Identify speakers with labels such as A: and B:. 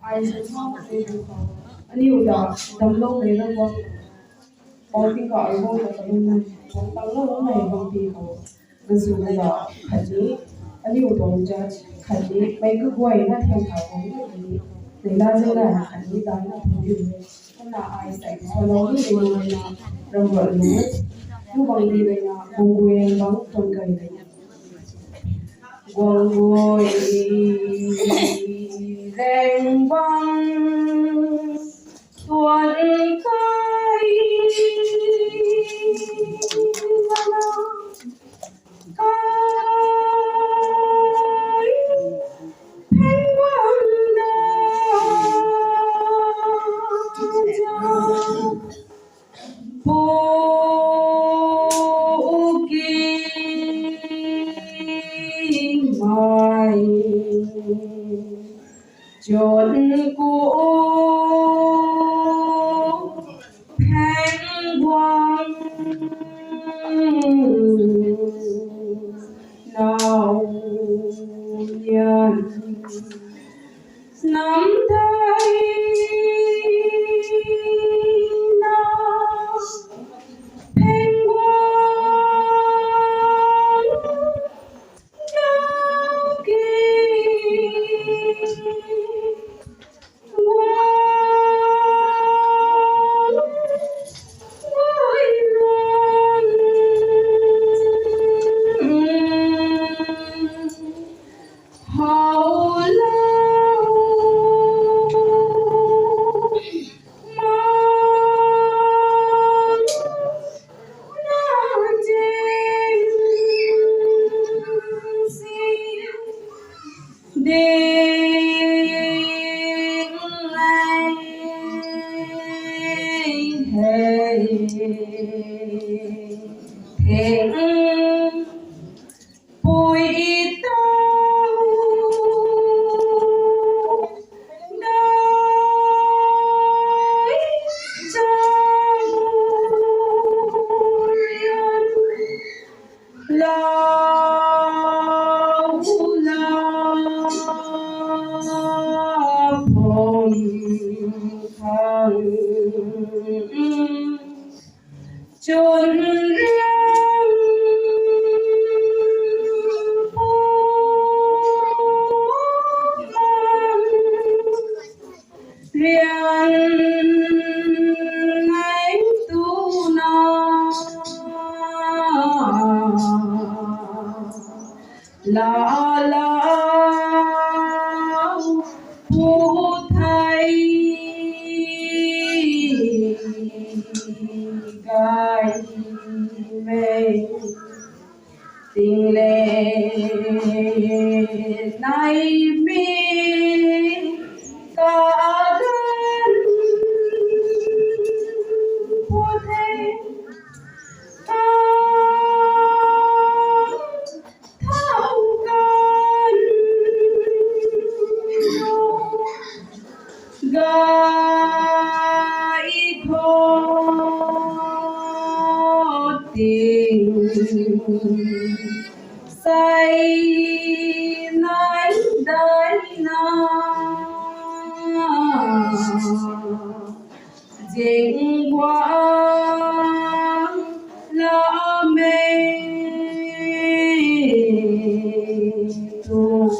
A: ai sẽ không đi được không anh yêu đó đầm lâu này nó vâng bao tin gọi vâng là tầm này vâng tăng lâu này vâng thì họ cái sự này đó khả dĩ anh yêu đồng cho khả dĩ mấy cái quầy nó theo thảo vâng để la dư là khả dĩ đó là thằng điều này không là ai sẽ cho nó như thế này là đồng vợ lúa lúc bằng đi về nhà cùng quê vắng tuần cày này quần ngồi rèn băng tuần cày chốn cũ thanh quang nào nhân nắm tay nào thanh quang nhau kỳ thiện bùi tao đôi trong lao lao phong thăng chốn riêng anh tu na la la phù thầy gai mê tình lệ nay mi cả thân phù thầy thao can gai khó tình say nái đái na dinh quang la mê tu